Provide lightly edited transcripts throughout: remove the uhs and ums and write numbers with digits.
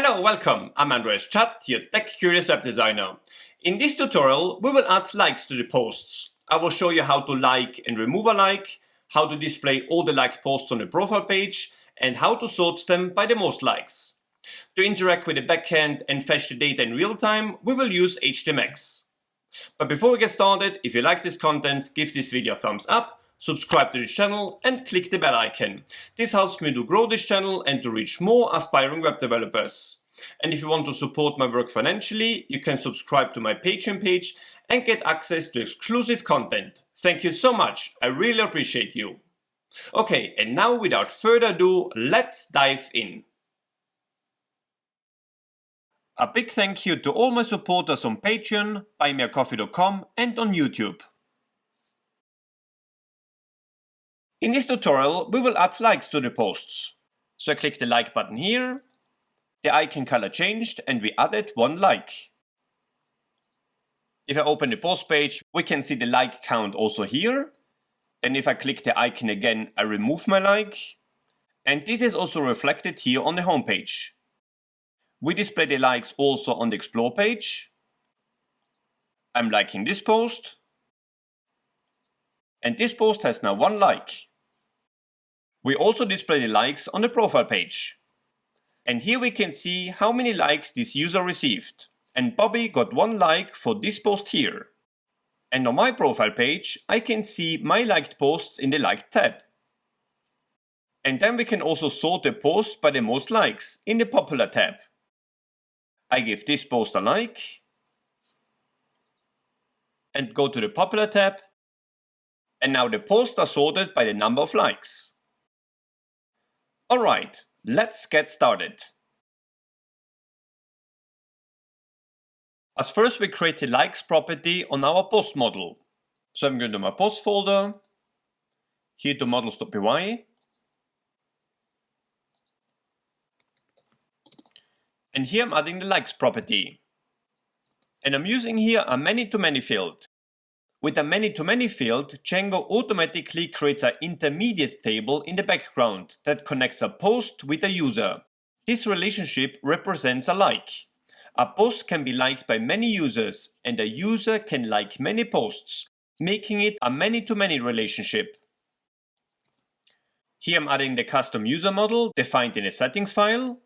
Hello, welcome. I'm Andreas, your tech-curious web designer. In this tutorial, we will add likes to the posts. I will show you how to like and remove a like, how to display all the liked posts on the profile page, and how to sort them by the most likes. To interact with the backend and fetch the data in real time, we will use Htmx. But before we get started, if you like this content, give this video a thumbs up, subscribe to this channel and click the bell icon. This helps me to grow this channel and to reach more aspiring web developers. And if you want to support my work financially, you can subscribe to my Patreon page and get access to exclusive content. Thank you so much, I really appreciate you. Okay, and now without further ado, let's dive in. A big thank you to all my supporters on Patreon, buymeacoffee.com and on YouTube. In this tutorial, we will add likes to the posts. So I click the like button here, the icon color changed and we added one like. If I open the post page, we can see the like count also here. Then if I click the icon again, I remove my like. And this is also reflected here on the home page. We display the likes also on the explore page. I'm liking this post. And this post has now one like. We also display the likes on the profile page. And here we can see how many likes this user received. And Bobby got one like for this post here. And on my profile page, I can see my liked posts in the liked tab. And then we can also sort the posts by the most likes in the popular tab. I give this post a like. And go to the popular tab. And now the posts are sorted by the number of likes. Alright, let's get started. As first we create the likes property on our post model. So I'm going to my post folder, here to models.py. And here I'm adding the likes property. And I'm using here a ManyToMany field. With a ManyToMany field, Django automatically creates an intermediate table in the background that connects a post with a user. This relationship represents a like. A post can be liked by many users and a user can like many posts, making it a many-to-many relationship. Here I'm adding the custom user model defined in a settings file.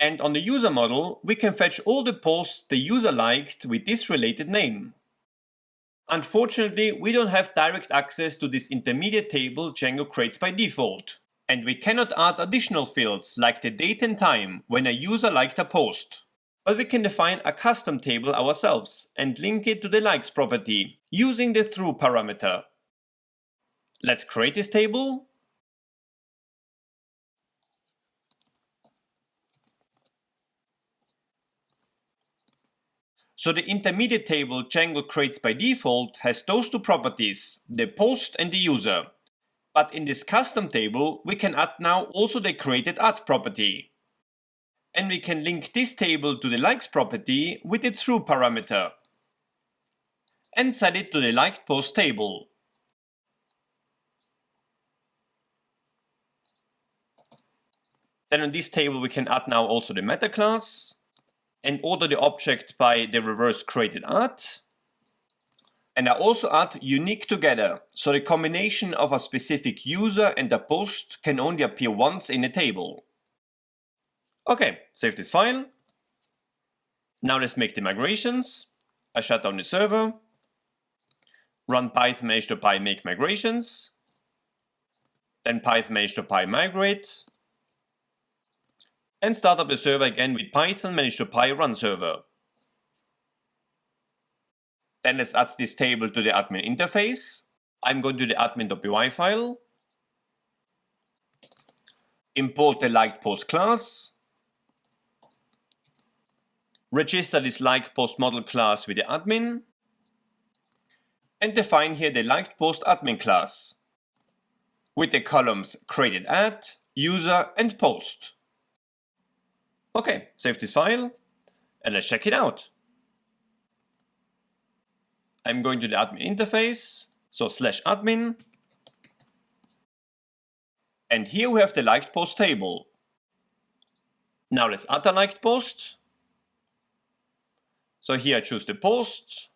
And on the user model, we can fetch all the posts the user liked with this related name. Unfortunately, we don't have direct access to this intermediate table Django creates by default. And we cannot add additional fields like the date and time when a user liked a post. But we can define a custom table ourselves and link it to the likes property using the through parameter. Let's create this table. So the intermediate table Django creates by default has those two properties, the post and the user. But in this custom table, we can add now also the created add property. And we can link this table to the likes property with the through parameter. And set it to the liked post table. Then on this table we can add now also the meta class. And order the object by the reverse created add. And I also add unique together, so the combination of a specific user and a post can only appear once in a table. Okay, save this file. Now let's make the migrations. I shut down the server. Run python manage.py make migrations. Then python manage.py migrate. And start up the server again with python manage.py run server. Then let's add this table to the admin interface. I'm going to the admin.py file. Import the liked post class. Register this liked post model class with the admin. And define here the liked post admin class. With the columns created add, user and post. Okay, save this file and let's check it out. I'm going to the admin interface, so /admin. And here we have the liked post table. Now let's add a liked post. So here I choose the post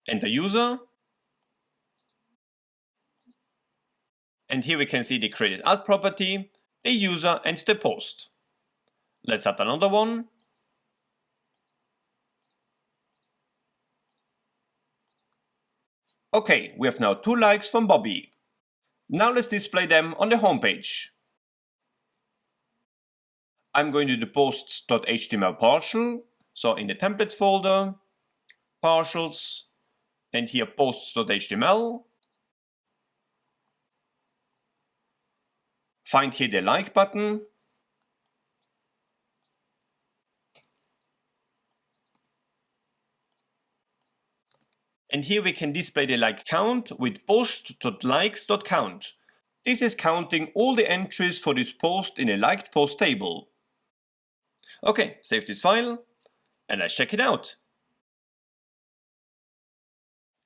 and the user. And here we can see the created add property, the user and the post. Let's add another one. Okay, we have now 2 likes from Bobby. Now let's display them on the homepage. I'm going to the posts.html partial, so in the template folder, partials, and here posts.html. Find here the like button. And here we can display the like count with post.likes.count. This is counting all the entries for this post in a liked post table. Okay, save this file and let's check it out.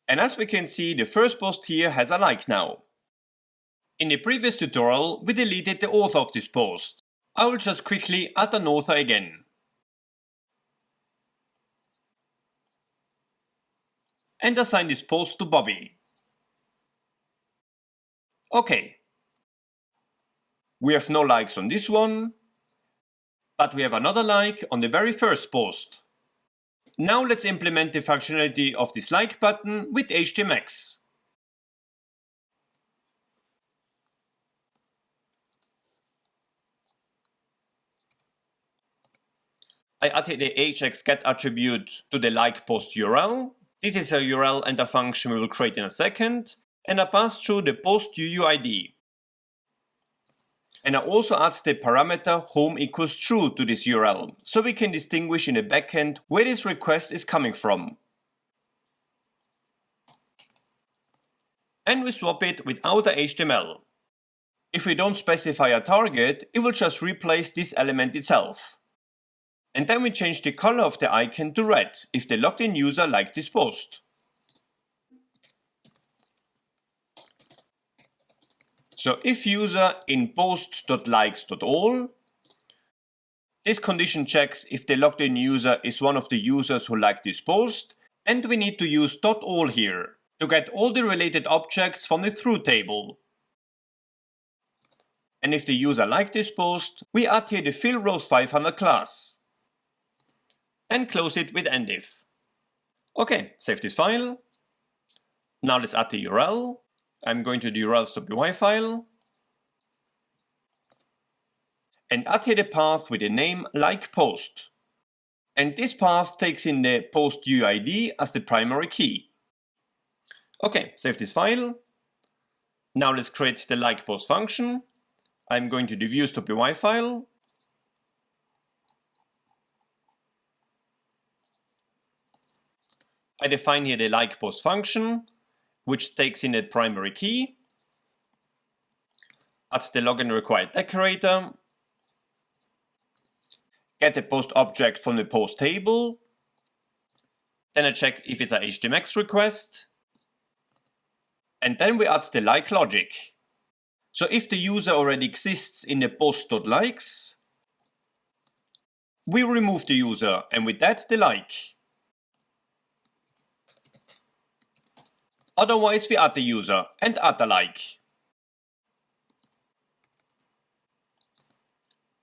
And as we can see, the first post here has a like now. In the previous tutorial, we deleted the author of this post. I will just quickly add an author again. And assign this post to Bobby. Okay. We have no likes on this one, but we have another like on the very first post. Now let's implement the functionality of this like button with Htmx. I added the hxGet attribute to the like post URL. This is a URL and a function we will create in a second, and I pass through the post UUID. And I also add the parameter home equals true to this URL, so we can distinguish in the backend where this request is coming from. And we swap it with outer HTML. If we don't specify a target, it will just replace this element itself. And then we change the color of the icon to red if the logged in user liked this post. So if user in post.likes.all, this condition checks if the logged in user is one of the users who liked this post, and we need to use .all here to get all the related objects from the through table. And if the user liked this post, we add here the fill rows 500 class. And close it with endif. Okay, save this file. Now let's add the URL. I'm going to the urls.py file. And add here the path with the name like post. And this path takes in the post UID as the primary key. Okay, save this file. Now let's create the like post function. I'm going to the views.py file. I define here the like post function, which takes in the primary key. Add the login required decorator. Get the post object from the post table. Then I check if it's a Htmx request. And then we add the like logic. So if the user already exists in the post.likes, we remove the user and with that the like. Otherwise we add the user and add the like.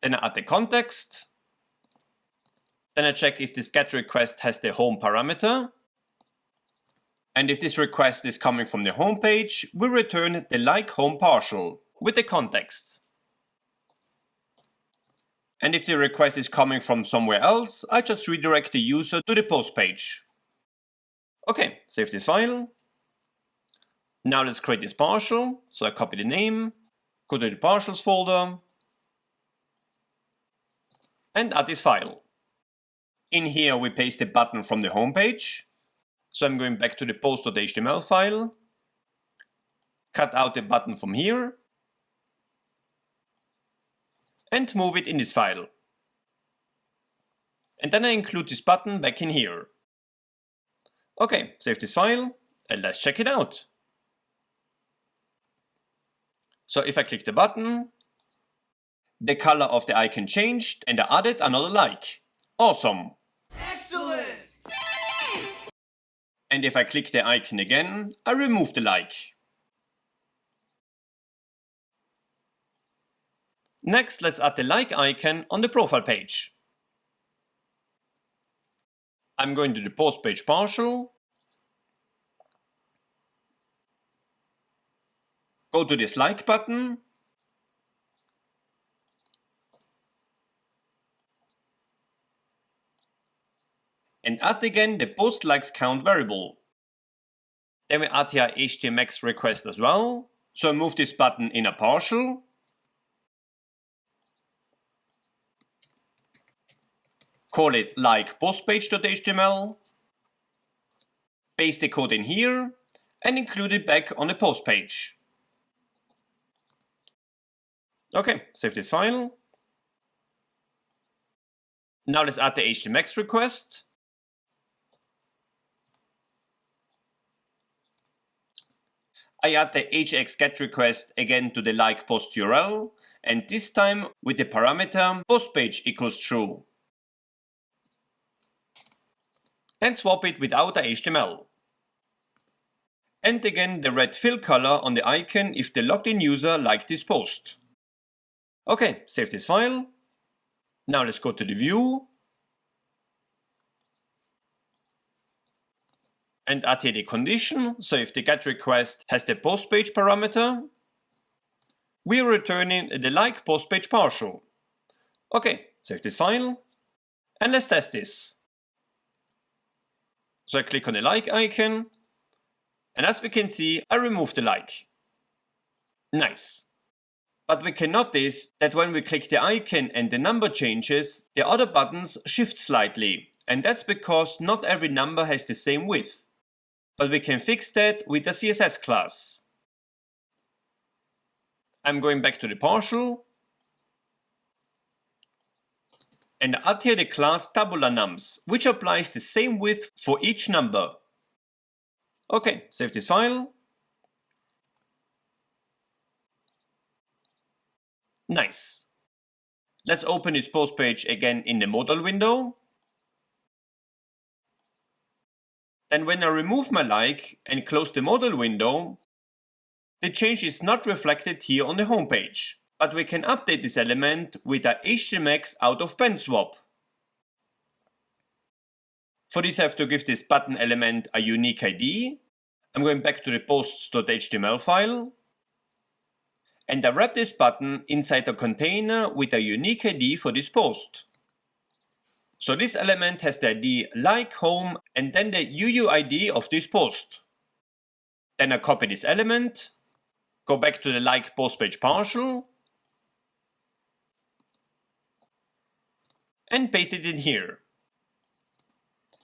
Then I add the context. Then I check if this GET request has the home parameter. And if this request is coming from the home page, we return the like home partial with the context. And if the request is coming from somewhere else, I just redirect the user to the post page. Okay, save this file. Now let's create this partial. So I copy the name, go to the partials folder, and add this file. In here we paste the button from the home page. So I'm going back to the post.html file, cut out the button from here, and move it in this file. And then I include this button back in here. Okay, save this file, and let's check it out. So if I click the button, The color of the icon changed and I added another like. Awesome! Excellent! And if I click the icon again, I remove the like. Next, let's add the like icon on the profile page. I'm going to the post page partial. Go to this like button. And add again the post likes count variable. Then we add here Htmx request as well. So I move this button in a partial. Call it like postpage.html. Paste the code in here and include it back on the post page. Okay, save this file. Now let's add the Htmx request. I add the hx get request again to the like post URL, and this time with the parameter postpage equals true. And swap it without the HTML. And again the red fill color on the icon if the logged in user liked this post. Okay, save this file. Now let's go to the view. And add here the condition, so if the get request has the post page parameter, we are returning the like post page partial. Okay, save this file, and let's test this. So I click on the like icon, and as we can see, I remove the like. Nice. But we can notice that when we click the icon and the number changes, the other buttons shift slightly, and that's because not every number has the same width. But we can fix that with the CSS class. I'm going back to the partial and add here the class tabular_nums, which applies the same width for each number. Okay, save this file. Nice. Let's open this post page again in the modal window. Then when I remove my like and close the modal window, the change is not reflected here on the home page, but we can update this element with a Htmx out of pen swap. For this I have to give this button element a unique ID. I'm going back to the posts.html file, and I wrap this button inside a container with a unique ID for this post. So this element has the ID like home and then the UUID of this post. Then I copy this element, go back to the like post page partial, and paste it in here.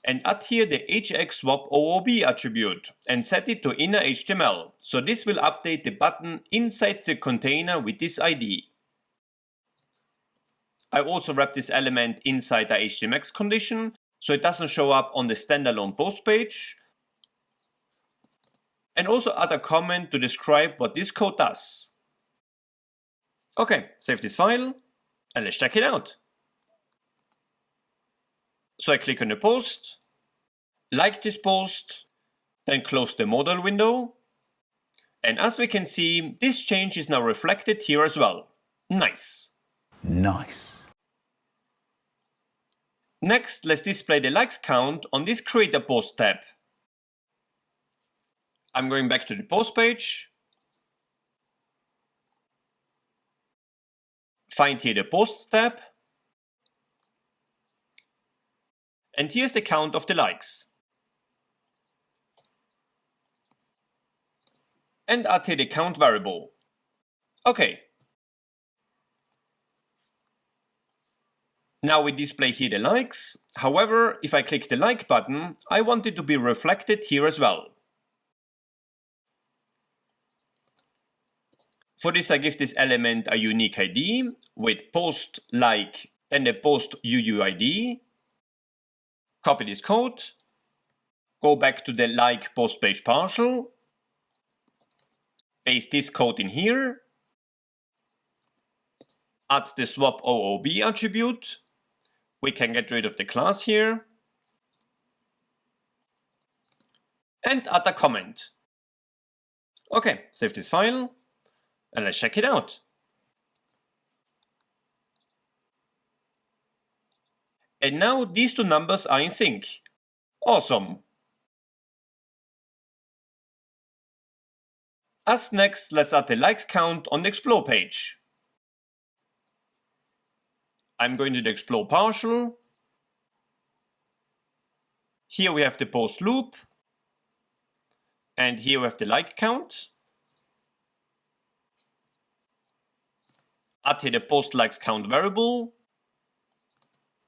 And add here the hxSwap_OOB attribute and set it to inner HTML. So this will update the button inside the container with this ID. I also wrap this element inside the Htmx condition, so it doesn't show up on the standalone post page. And also add a comment to describe what this code does. Okay, save this file, and let's check it out. So I click on the post, like this post, then close the modal window. And as we can see, this change is now reflected here as well. Nice. Nice. Next, let's display the likes count on this Create a Post tab. I'm going back to the post page. Find here the Posts tab. And here's the count of the likes. And add here the count variable. Okay. Now we display here the likes. However, if I click the like button, I want it to be reflected here as well. For this I give this element a unique ID with post like, then the post UUID. Copy this code. Go back to the like post page partial. Paste this code in here. add the swap OOB attribute. We can get rid of the class here. And add a comment. Okay, save this file and let's check it out. And now these two numbers are in sync. Awesome. As next, let's add the likes count on the explore page. I'm going to the explore partial. Here we have the post loop. And here we have the like count. Add here the post likes count variable.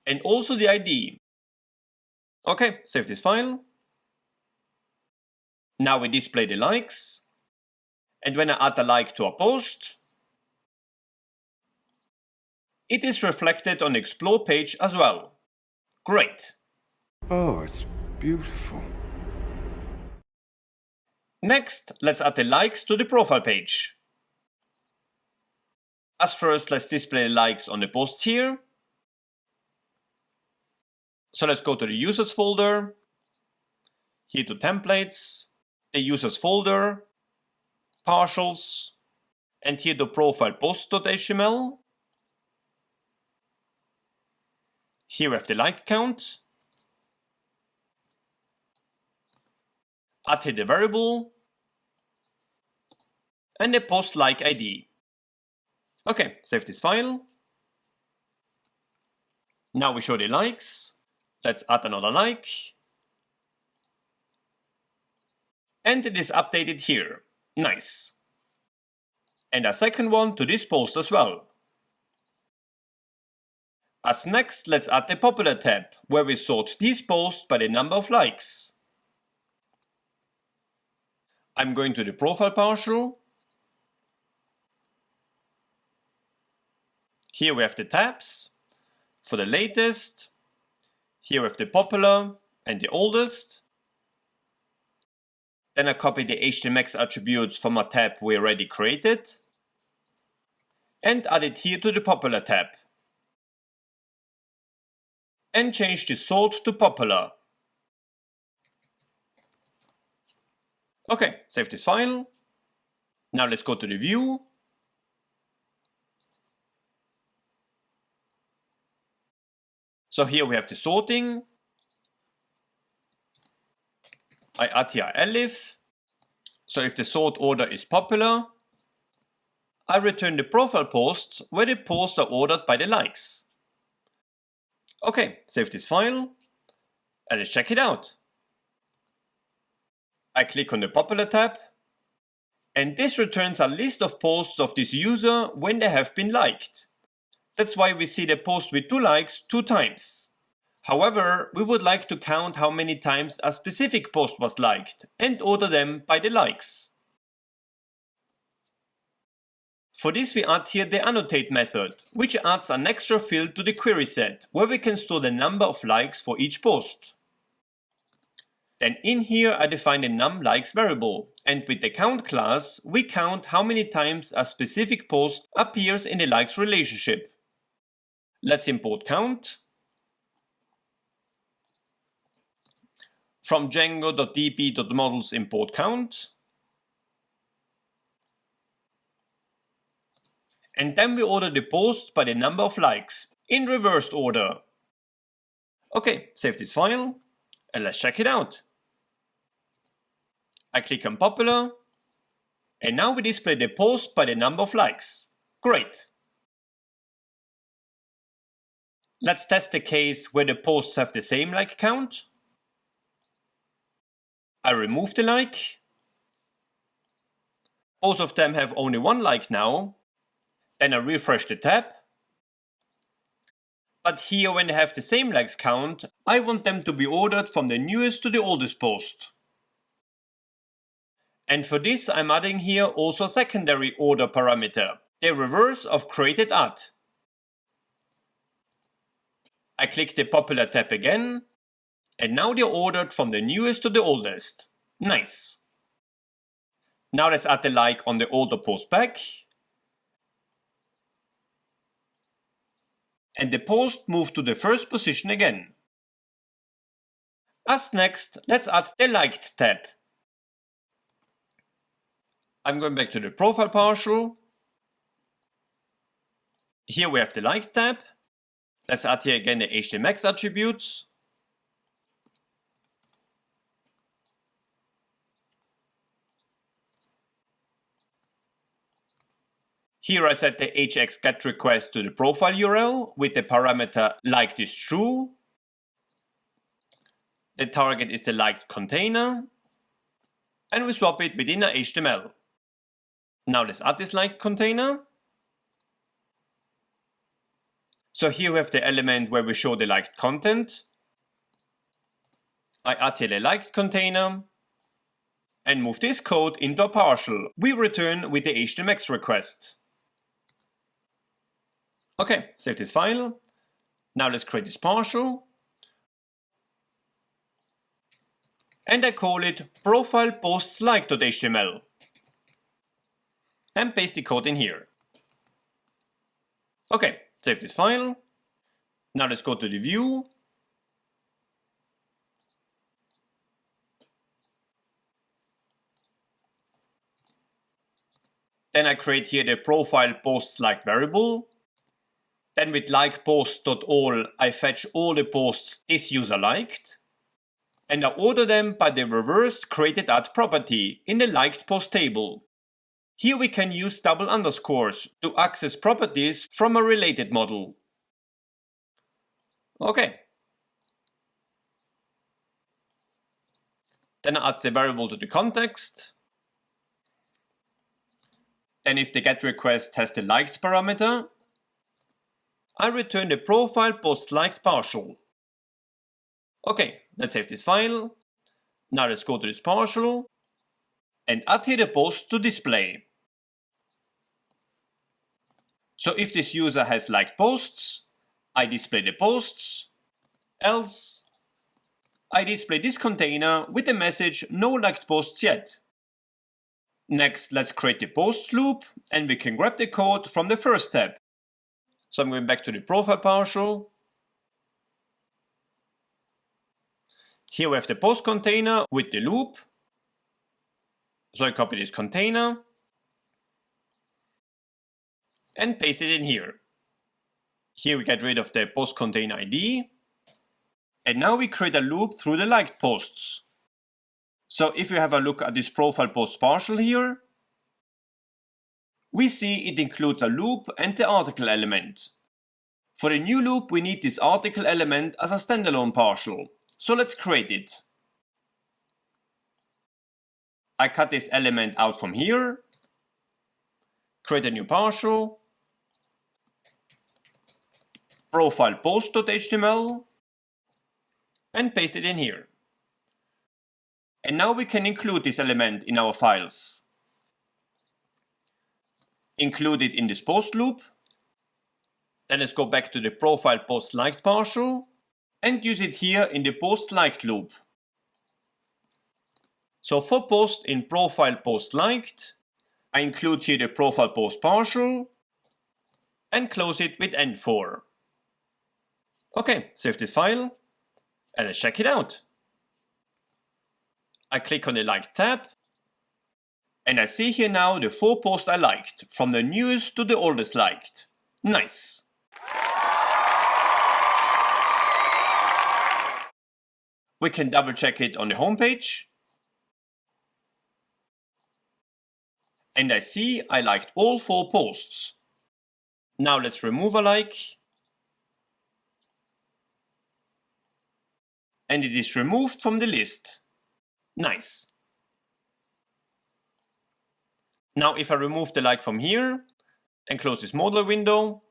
And also the ID. Okay, save this file. Now we display the likes. And when I add a like to a post, it is reflected on the explore page as well. Great. Oh, it's beautiful. Next, let's add the likes to the profile page. As first, let's display the likes on the posts here. So let's go to the users folder, here to templates, the users folder, partials, and here to profile post.html. Here we have the like count. Add here the variable and the post like ID. Okay, save this file. Now we show the likes. Let's add another like. And it is updated here. Nice. And a second one to this post as well. As next, let's add the popular tab, where we sort these posts by the number of likes. I'm going to the profile partial. Here we have the tabs for the latest. Here we have the popular and the oldest. Then I copy the Htmx attributes from a tab we already created and add it here to the popular tab. And change the sort to popular. Okay, save this file. Now let's go to the view. So here we have the sorting. I add here elif. So if the sort order is popular, I return the profile posts where the posts are ordered by the likes. Okay, save this file and let's check it out. I click on the popular tab and this returns a list of posts of this user when they have been liked. That's why we see the post with 2 likes 2 times. However, we would like to count how many times a specific post was liked and order them by the likes. For this we add here the annotate method, which adds an extra field to the query set, where we can store the number of likes for each post. Then in here I define the numLikes variable, and with the count class we count how many times a specific post appears in the likes relationship. Let's import count. From django.db.models import count. And then we order the posts by the number of likes, in reversed order. Okay, save this file, and let's check it out. I click on popular, and now we display the post by the number of likes. Great. Let's test the case where the posts have the same like count. I remove the like. Both of them have only 1 like now. Then I refresh the tab. But here, when they have the same likes count, I want them to be ordered from the newest to the oldest post. And for this I'm adding here also a secondary order parameter, the reverse of created add. I click the popular tab again, and now they're ordered from the newest to the oldest. Nice. Now let's add the like on the older post back. and the post moved to the first position again. As next, let's add the liked tab. I'm going back to the profile partial. Here we have the liked tab. Let's add here again the Htmx attributes. Here I set the hx get request to the profile URL with the parameter liked is true. The target is the liked container. And we swap it within a HTML. Now let's add this liked container. So here we have the element where we show the liked content. I add here the liked container and move this code into a partial we return with the Htmx request. Okay, save this file. Now let's create this partial. And I call it profile posts like.html. And paste the code in here. Okay, save this file. Now let's go to the view. Then I create here the profile posts liked variable. Then with likePost.all I fetch all the posts this user liked. And I order them by the reversed created at property in the liked post table. Here we can use double underscores to access properties from a related model. Okay. Then I add the variable to the context. Then if the get request has the liked parameter, I return the profile post liked partial. Okay, let's save this file. Now let's go to this partial and add here the post to display. So if this user has liked posts, I display the posts, else I display this container with the message no liked posts yet. Next, let's create the post loop and we can grab the code from the first step. So I'm going back to the profile partial. Here we have the post container with the loop. So I copy this container and paste it in here. Here we get rid of the post container ID. And now we create a loop through the liked posts. So if you have a look at this profile post partial here, we see it includes a loop and the article element. For the new loop we need this article element as a standalone partial. So let's create it. I cut this element out from here, create a new partial, profile post.html, and paste it in here. And now we can include this element in our files. Include it in this post loop. Then let's go back to the profile post liked partial and use it here in the post liked loop. So for post in profile post liked, I include here the profile post partial and close it with end4. Okay, save this file and let's check it out. I click on the liked tab and I see here now the 4 posts I liked, from the newest to the oldest liked. Nice. We can double check it on the homepage. And I see I liked all 4 posts. Now let's remove a like. And it is removed from the list. Nice. Now if I remove the like from here and close this modeler window,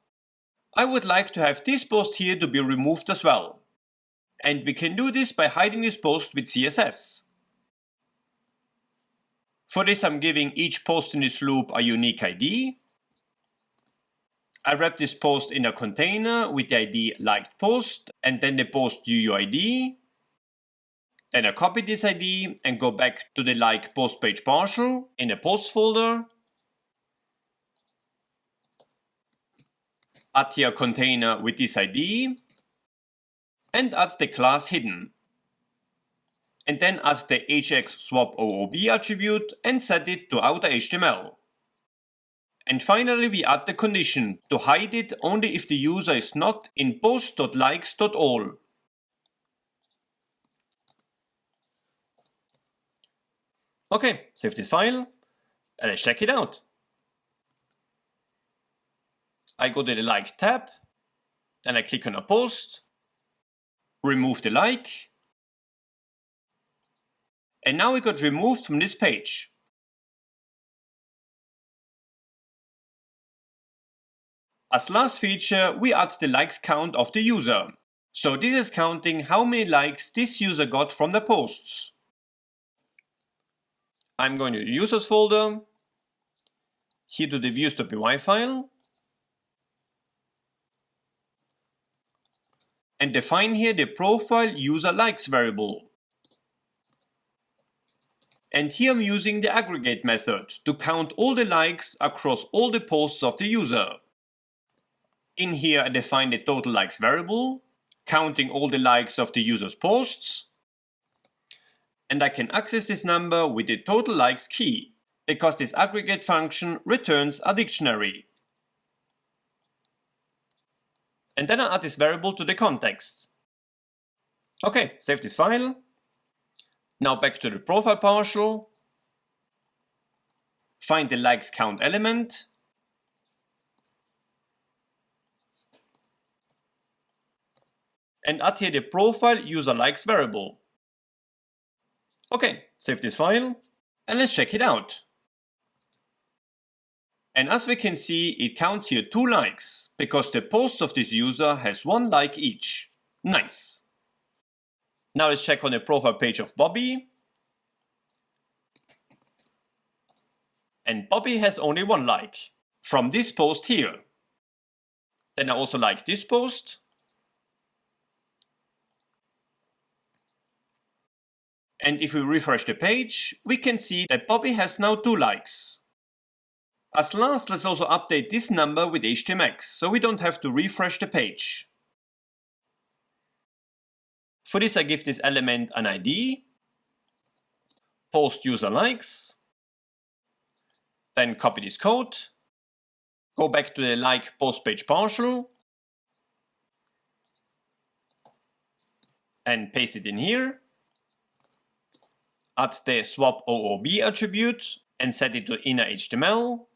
I would like to have this post here to be removed as well. And we can do this by hiding this post with CSS. For this I'm giving each post in this loop a unique ID. I wrap this post in a container with the ID liked post and then the post UUID. Then I copy this ID and go back to the like post page partial in the post folder. add here a container with this ID, and add the class hidden. And then add the hx swap OOB attribute and set it to outer HTML. And finally we add the condition to hide it only if the user is not in post.likes.all. Okay, save this file and let's check it out. I go to the like tab, then I click on a post, remove the like, and now it got removed from this page. As last feature, we add the likes count of the user. So this is counting how many likes this user got from the posts. I'm going to the users folder, here to the views.py file, and define here the profile user likes variable. And here I'm using the aggregate method to count all the likes across all the posts of the user. In here I define the total likes variable, counting all the likes of the user's posts. And I can access this number with the total likes key, because this aggregate function returns a dictionary. And then I add this variable to the context. Okay, save this file. Now back to the profile partial. Find the likes count element. And add here the profile user likes variable. Okay, save this file and let's check it out. And as we can see, it counts here 2 likes, because the post of this user has 1 like each. Nice. Now let's check on the profile page of Bobby. And Bobby has only 1 like, from this post here. Then I also like this post. And if we refresh the page, we can see that Bobby has now 2 likes. As last, let's also update this number with Htmx, so we don't have to refresh the page. For this I give this element an ID, post user likes, then copy this code, go back to the like post page partial, and paste it in here. Add the swap OOB attribute and set it to inner HTML.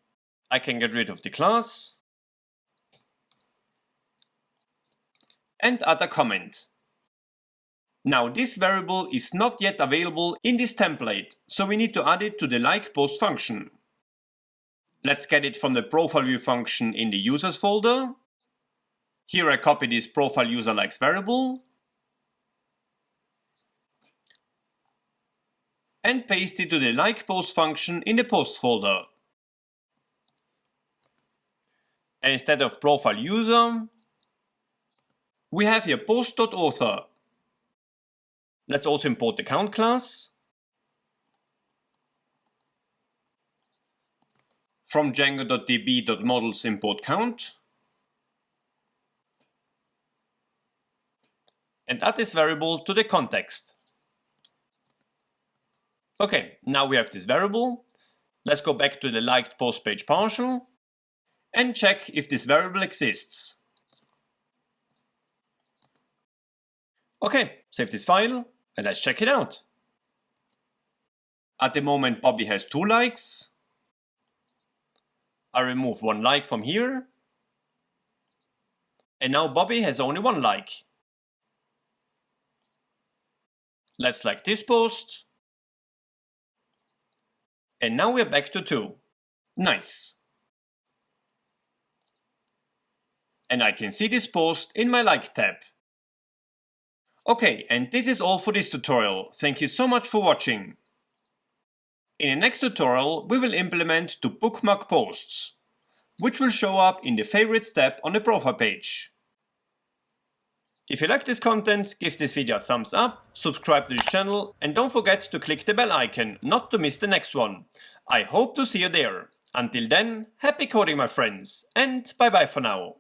I can get rid of the class. And add a comment. Now this variable is not yet available in this template, so we need to add it to the like post function. Let's get it from the profile view function in the users folder. Here I copy this profile user likes variable. And paste it to the like post function in the post folder. And instead of profile user, we have here post.author. Let's also import the count class. From django.db.models import count. And add this variable to the context. Okay, now we have this variable. Let's go back to the liked post page partial and check if this variable exists. Okay, save this file and let's check it out. At the moment Bobby has 2 likes. I remove 1 like from here. And now Bobby has only 1 like. Let's like this post. And now we're back to 2. Nice. And I can see this post in my like tab. Okay, and this is all for this tutorial. Thank you so much for watching. In the next tutorial, we will implement to bookmark posts, which will show up in the favorites tab on the profile page. If you like this content, give this video a thumbs up, subscribe to this channel, and don't forget to click the bell icon not to miss the next one. I hope to see you there. Until then, happy coding my friends, and bye bye for now.